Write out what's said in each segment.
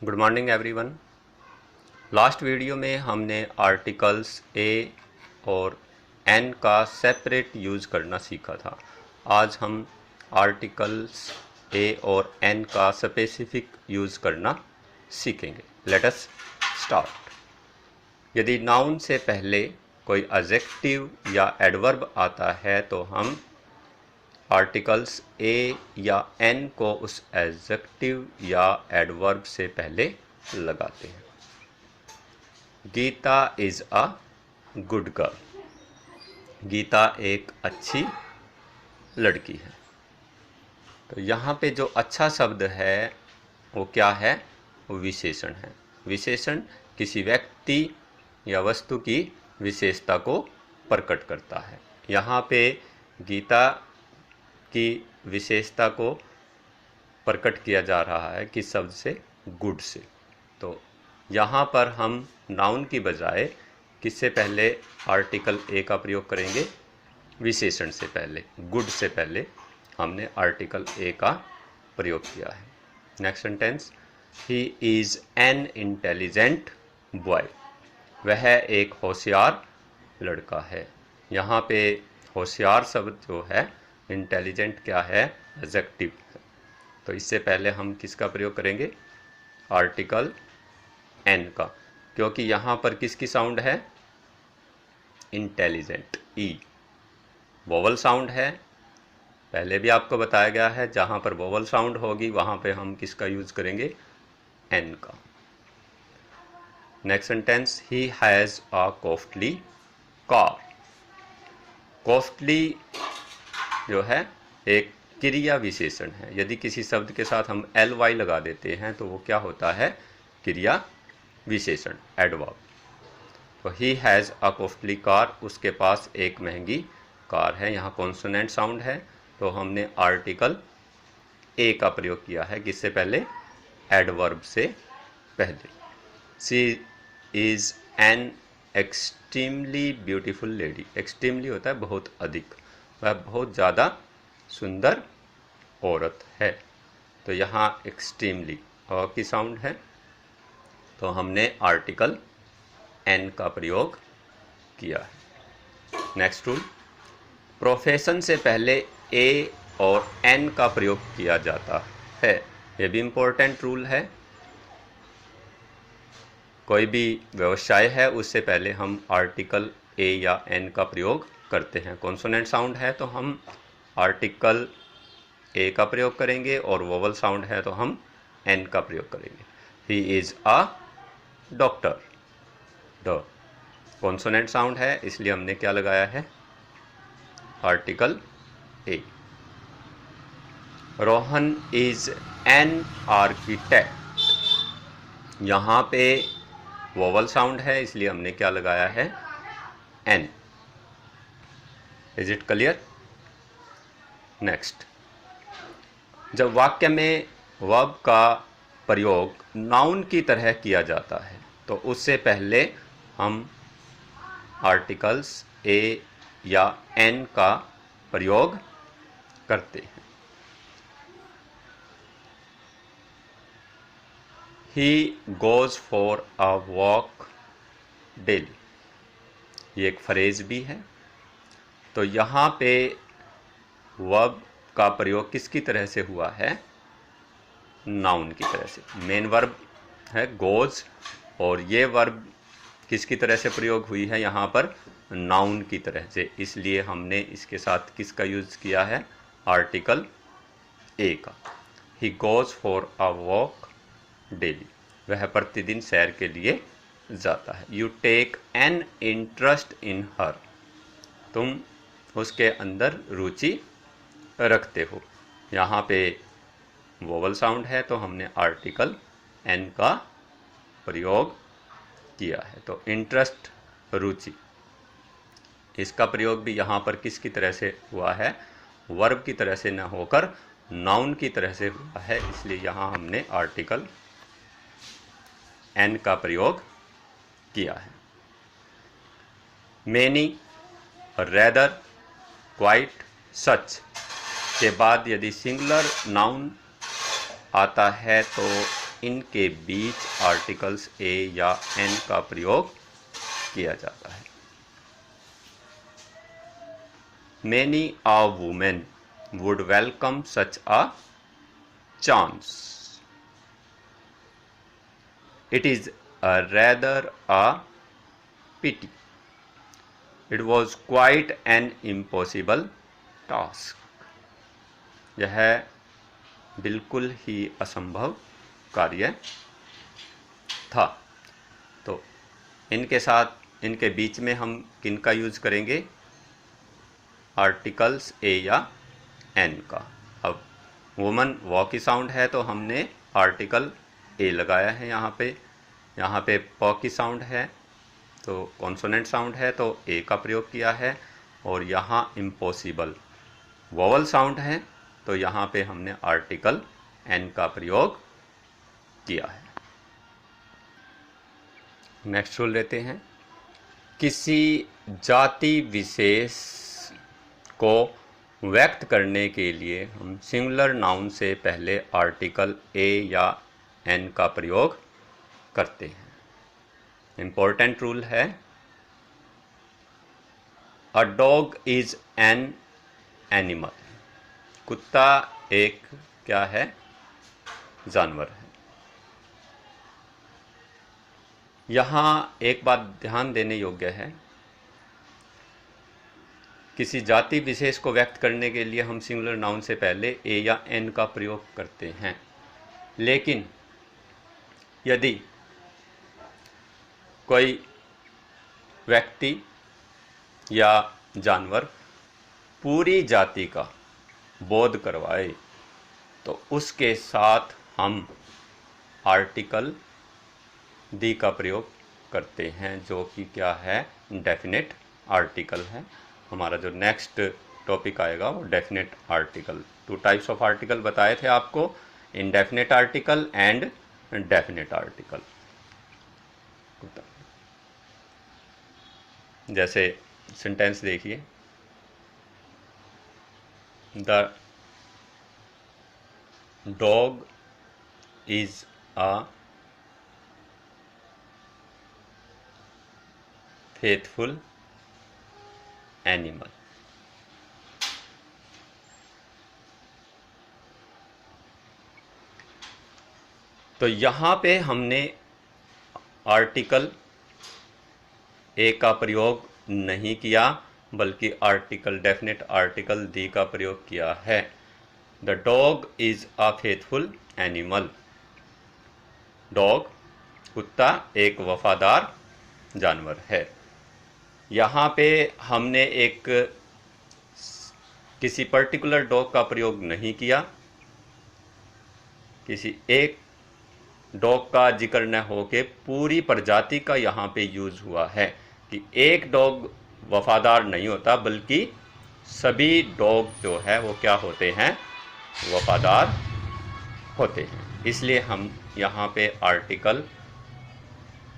Good morning everyone. Last video में हमने articles a और एन का सेपरेट यूज़ करना सीखा था। आज हम आर्टिकल्स ए और एन का स्पेसिफिक यूज़ करना सीखेंगे। Let us start. यदि नाउन से पहले कोई एडजेक्टिव या एडवर्ब आता है तो हम आर्टिकल्स ए या एन को उस एडजेक्टिव या एडवर्ब से पहले लगाते हैं। Geeta is a good girl. Geeta एक अच्छी लड़की है। तो यहाँ पे जो अच्छा शब्द है वो क्या है? वो विशेषण है। विशेषण किसी व्यक्ति या वस्तु की विशेषता को प्रकट करता है। यहाँ पे गीता की विशेषता को प्रकट किया जा रहा है किस शब्द से? गुड से। तो यहाँ पर हम नाउन की बजाय किससे पहले आर्टिकल ए का प्रयोग करेंगे? विशेषण से पहले, गुड से पहले हमने आर्टिकल ए का प्रयोग किया है। Next sentence, he is an intelligent boy. वह एक होशियार लड़का है। यहाँ पे होशियार शब्द जो है, इंटेलिजेंट क्या है? एडजेक्टिव है। तो इससे पहले हम किसका प्रयोग करेंगे? आर्टिकल एन का, क्योंकि यहाँ पर किसकी साउंड है? इंटेलिजेंट, ई वोवल साउंड है। पहले भी आपको बताया गया है जहाँ पर वोवल साउंड होगी वहाँ पे हम किसका यूज़ करेंगे? एन का। Next sentence, he has a costly car. Costly जो है एक क्रिया विशेषण है। यदि किसी शब्द के साथ हम एल वाई लगा देते हैं तो वो क्या होता है? क्रिया विशेषण, एडवर्ब। तो he has a costly car, उसके पास एक महंगी कार है। यहाँ कॉन्सोनेंट साउंड है तो हमने आर्टिकल ए का प्रयोग किया है किससे पहले? एडवर्ब से पहले। She is an extremely beautiful lady. Extremely होता है बहुत अधिक, वह बहुत ज़्यादा सुंदर औरत है। तो यहाँ एक्सट्रीमली और की साउंड है तो हमने आर्टिकल एन का प्रयोग किया है। नेक्स्ट रूल, प्रोफेशन से पहले ए और एन का प्रयोग किया जाता है। ये भी इम्पोर्टेंट रूल है। कोई भी व्यवसाय है उससे पहले हम आर्टिकल ए या एन का प्रयोग करते हैं। कॉन्सोनेंट साउंड है तो हम आर्टिकल ए का प्रयोग करेंगे और वोवल साउंड है तो हम एन का प्रयोग करेंगे। He is a doctor. ड कॉन्सोनेंट साउंड है इसलिए हमने क्या लगाया है? Article A. Rohan is an architect. यहाँ पे वोवल साउंड है इसलिए हमने क्या लगाया है? An. Is it clear? Next, जब वाक्य में वर्ब का प्रयोग नाउन की तरह किया जाता है तो उससे पहले हम आर्टिकल्स ए या एन का प्रयोग करते हैं। ही goes for a walk daily, ये एक फ्रेज भी है। तो यहाँ पे वर्ब का प्रयोग किसकी तरह से हुआ है? नाउन की तरह से। मेन वर्ब है गोज़ और ये वर्ब किसकी तरह से प्रयोग हुई है? यहाँ पर नाउन की तरह से। इसलिए हमने इसके साथ किसका यूज़ किया है? आर्टिकल ए का। He goes for a walk daily, वह प्रतिदिन सैर के लिए जाता है। You take an interest in her, तुम उसके अंदर रुचि रखते हो। यहाँ पे वोवल साउंड है तो हमने आर्टिकल एन का प्रयोग किया है। तो इंटरेस्ट, रुचि, इसका प्रयोग भी यहाँ पर किसकी तरह से हुआ है? वर्ब की तरह से न होकर नाउन की तरह से हुआ है, इसलिए यहाँ हमने आर्टिकल एन का प्रयोग किया है। मेनी, रेदर, क्वाइट, सच के बाद यदि सिंगुलर नाउन आता है तो इनके बीच आर्टिकल्स ए या एन का प्रयोग किया जाता है। Many a woman would welcome such a chance. It is rather a pity. It was quite an impossible task. यह बिल्कुल ही असंभव कार्य था। तो इनके साथ, इनके बीच में हम किन का यूज करेंगे? आर्टिकल्स ए या एन का। अब वुमन वॉ की साउंड है तो हमने आर्टिकल ए लगाया है यहाँ पे पॉ की साउंड है तो कॉन्सोनेंट साउंड है तो ए का प्रयोग किया है, और यहाँ इम्पॉसिबल वोवल साउंड है तो यहाँ पे हमने आर्टिकल एन का प्रयोग किया है। नेक्स्ट रूल लेते हैं। किसी जाति विशेष को व्यक्त करने के लिए हम सिंगुलर नाउन से पहले आर्टिकल ए या एन का प्रयोग करते हैं। इम्पोर्टेंट रूल है, a dog is an animal. कुत्ता एक क्या है? जानवर है। यहाँ एक बात ध्यान देने योग्य है, किसी जाति विशेष को व्यक्त करने के लिए हम सिंगुलर नाउन से पहले ए या एन का प्रयोग करते हैं, लेकिन यदि कोई व्यक्ति या जानवर पूरी जाति का बोध करवाए तो उसके साथ हम आर्टिकल दी का प्रयोग करते हैं, जो कि क्या है? डेफिनेट आर्टिकल है। हमारा जो नेक्स्ट टॉपिक आएगा वो definite article. 2 types of article बताए थे आपको, indefinite article and definite article. जैसे सेंटेंस देखिए, the dog is a faithful animal. तो यहाँ पे हमने आर्टिकल ए का प्रयोग नहीं किया, बल्कि आर्टिकल डेफिनेट आर्टिकल दी का प्रयोग किया है। The dog is a faithful animal. Dog कुत्ता एक वफादार जानवर है। यहाँ पे हमने एक किसी पर्टिकुलर डॉग का प्रयोग नहीं किया, किसी एक डॉग का जिक्र न होके पूरी प्रजाति का यहाँ पे यूज हुआ है कि एक डॉग वफादार नहीं होता, बल्कि सभी डॉग जो है वो क्या होते हैं? वफादार होते हैं। इसलिए हम यहाँ पे आर्टिकल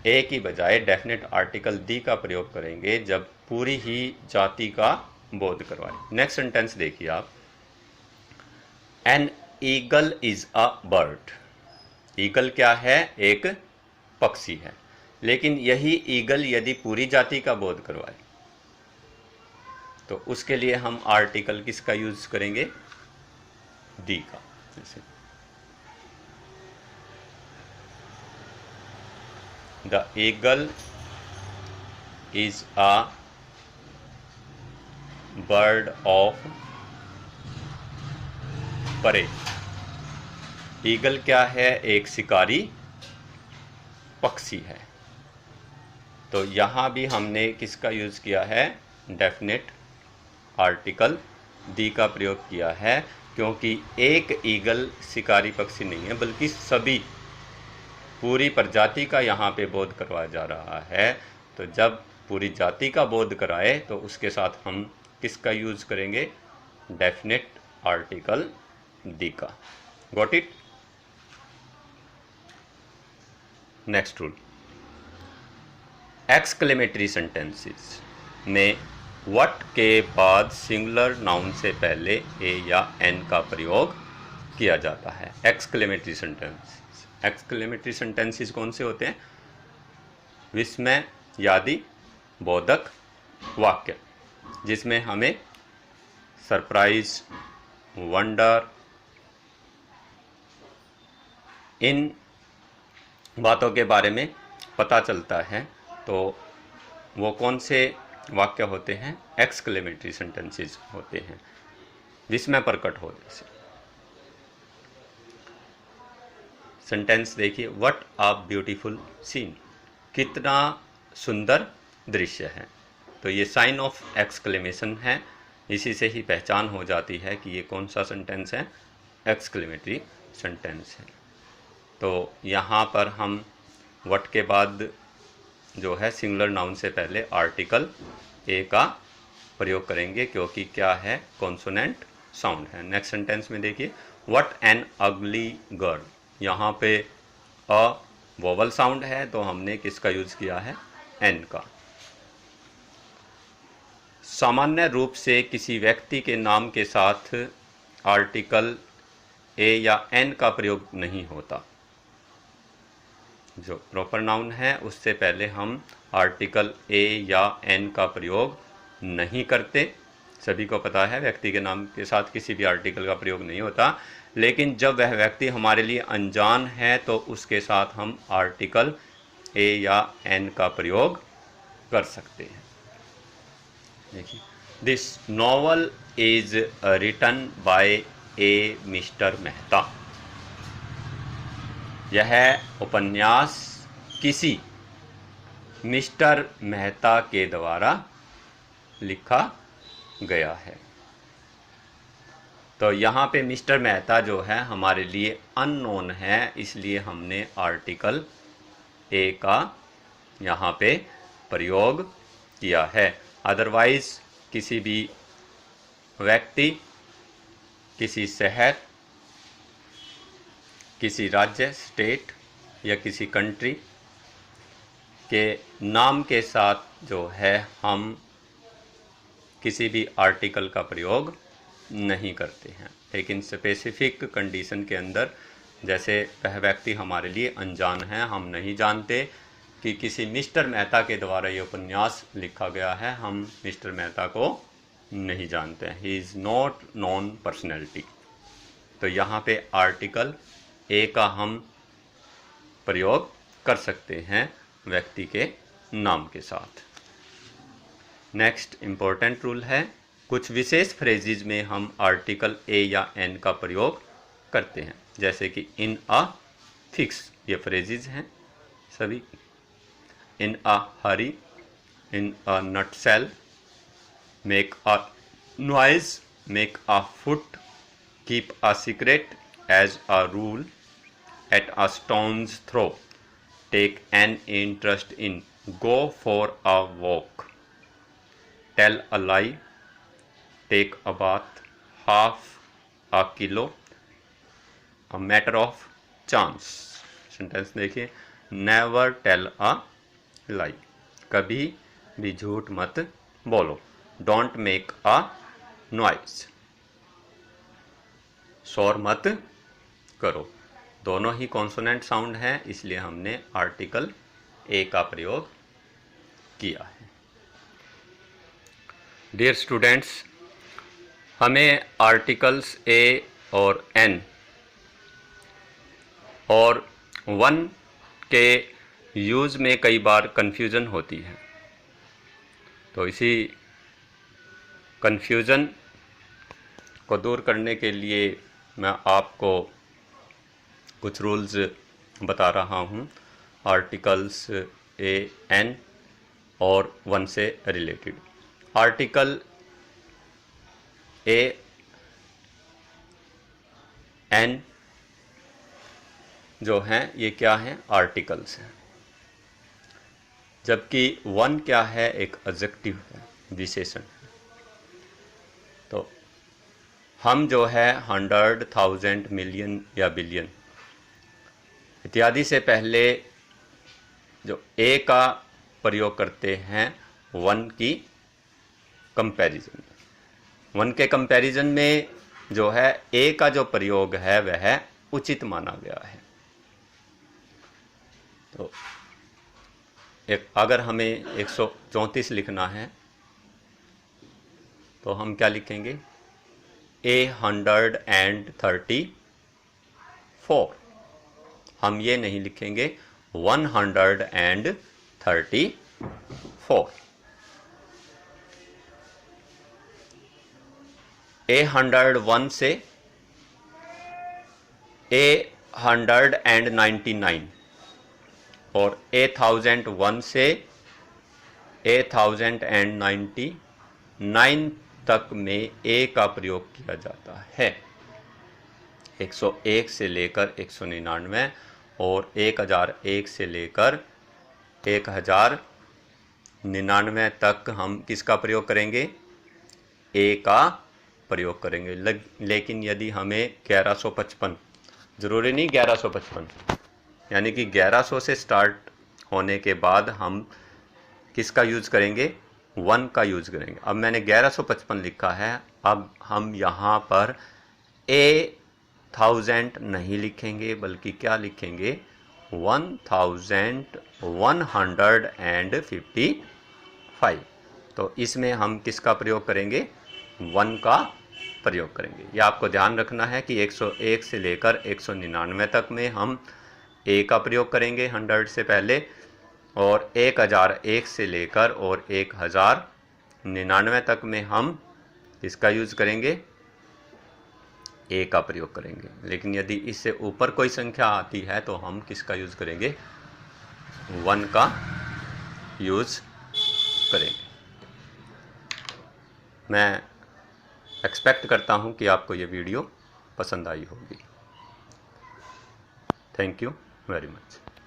ए की बजाय डेफिनेट आर्टिकल दी का प्रयोग करेंगे जब पूरी ही जाति का बोध करवाएं। नेक्स्ट सेंटेंस देखिए आप, an eagle is a bird. Eagle क्या है? एक पक्षी है। लेकिन यही ईगल यदि पूरी जाति का बोध करवाए तो उसके लिए हम आर्टिकल किसका यूज करेंगे? दी का। जैसे The eagle is a bird of prey। Eagle क्या है? एक शिकारी पक्षी है। तो यहाँ भी हमने किसका यूज किया है? डेफिनेट आर्टिकल दी का प्रयोग किया है, क्योंकि एक ईगल शिकारी पक्षी नहीं है, बल्कि सभी पूरी प्रजाति का यहाँ पे बोध करवाया जा रहा है। तो जब पूरी जाति का बोध कराए तो उसके साथ हम किसका यूज करेंगे? डेफिनेट आर्टिकल दी का। Got it? Next rule, exclamatory sentences में व्हाट के बाद सिंगुलर नाउन से पहले ए या एन का प्रयोग किया जाता है। एक्सक्लेमेटरी सेंटेंस एक्सक्लेमेटरी सेंटेंसेस कौन से होते हैं? विस्मयादि बोधक वाक्य, जिसमें हमें सरप्राइज, वंडर, इन बातों के बारे में पता चलता है। तो वो कौन से वाक्य होते हैं? एक्सक्लेमेटरी सेंटेंसेस होते हैं, विस्मय प्रकट होने से। सेंटेंस देखिए, व्हाट अ ब्यूटीफुल सीन, कितना सुंदर दृश्य है। तो ये साइन ऑफ एक्सक्लेमेशन है, इसी से ही पहचान हो जाती है कि ये कौन सा सेंटेंस है, एक्सक्लेमेटरी सेंटेंस है। तो यहाँ पर हम व्हाट के बाद जो है सिंगुलर नाउन से पहले आर्टिकल ए का प्रयोग करेंगे, क्योंकि क्या है, कॉन्सोनेंट साउंड है। नेक्स्ट सेंटेंस में देखिए, व्हाट एन अगली गर्ल, यहाँ पे अ वोवल साउंड है, तो हमने किसका यूज किया है? एन का। सामान्य रूप से किसी व्यक्ति के नाम के साथ आर्टिकल ए या एन का प्रयोग नहीं होता। जो प्रॉपर नाउन है उससे पहले हम आर्टिकल ए या एन का प्रयोग नहीं करते। सभी को पता है व्यक्ति के नाम के साथ किसी भी आर्टिकल का प्रयोग नहीं होता, लेकिन जब वह व्यक्ति हमारे लिए अनजान है तो उसके साथ हम आर्टिकल ए या एन का प्रयोग कर सकते हैं। देखिए, this novel is written by a Mister Mehta, यह उपन्यास किसी मिस्टर मेहता के द्वारा लिखा गया है। तो यहाँ पे मिस्टर मेहता जो है हमारे लिए अननोन है, इसलिए हमने आर्टिकल ए का यहाँ पे प्रयोग किया है। अदरवाइज किसी भी व्यक्ति, किसी शहर, किसी राज्य, स्टेट या किसी कंट्री के नाम के साथ जो है हम किसी भी आर्टिकल का प्रयोग नहीं करते हैं। लेकिन स्पेसिफिक कंडीशन के अंदर, जैसे वह व्यक्ति हमारे लिए अनजान है, हम नहीं जानते कि किसी मिस्टर मेहता के द्वारा ये उपन्यास लिखा गया है, हम मिस्टर मेहता को नहीं जानते हैं, he is not known personality. तो यहाँ पे आर्टिकल ए का हम प्रयोग कर सकते हैं व्यक्ति के नाम के साथ। नेक्स्ट इम्पोर्टेंट रूल है, कुछ विशेष फ्रेजेज में हम आर्टिकल ए या एन का प्रयोग करते हैं, जैसे कि इन अ फिक्स, ये फ्रेजेज हैं सभी। In a hurry, in a nutshell, make a noise, make a foot, keep a secret, as a rule, at a stone's throw, take an interest in, go for a walk, tell a lie, take a bath, half a kilo, a matter of chance। Sentence देखिए, never tell a lie, कभी भी झूठ मत बोलो। don't make a noise, शोर मत करो। दोनों ही कॉन्सोनेंट साउंड है, इसलिए हमने आर्टिकल ए का प्रयोग किया है। डियर स्टूडेंट्स, हमें आर्टिकल्स ए और एन और वन के यूज़ में कई बार कन्फ्यूज़न होती है। तो इसी कन्फ्यूज़न को दूर करने के लिए मैं आपको कुछ रूल्स बता रहा हूँ, आर्टिकल्स ए एन और वन से रिलेटेड। आर्टिकल ए एन जो हैं ये क्या हैं? आर्टिकल्स हैं, जबकि वन क्या है? एक एडजेक्टिव है, विशेषण है। तो हम जो है 100, 1000, मिलियन या बिलियन इत्यादि से पहले जो ए का प्रयोग करते हैं वन की कंपैरिजन में। वन के कंपैरिजन में जो है ए का जो प्रयोग है वह उचित माना गया है। तो अगर हमें 134 लिखना है तो हम क्या लिखेंगे? 134। हम ये नहीं लिखेंगे 134। 101 से 199 और 1001 से 1099 तक में ए का प्रयोग किया जाता है। 101 से लेकर 199 और 1001 से लेकर 1099 तक हम किसका प्रयोग करेंगे? ए का प्रयोग करेंगे। लेकिन यदि हमें 1155, ज़रूरी नहीं 1155, यानी कि 1100 से स्टार्ट होने के बाद हम किसका यूज़ करेंगे? 1 का यूज़ करेंगे। अब मैंने 1155 लिखा है, अब हम यहाँ पर 1000 नहीं लिखेंगे, बल्कि क्या लिखेंगे? 1155। तो इसमें हम किसका प्रयोग करेंगे? 1 का प्रयोग करेंगे। ये आपको ध्यान रखना है कि 101 से लेकर 199 तक में हम ए का प्रयोग करेंगे 100 से पहले, और 1001 से लेकर और 1099 तक में हम इसका यूज़ करेंगे? ए का प्रयोग करेंगे। लेकिन यदि इससे ऊपर कोई संख्या आती है तो हम किसका यूज़ करेंगे? 1 का यूज़ करेंगे। मैं एक्सपेक्ट करता हूं कि आपको ये वीडियो पसंद आई होगी। Thank you very much.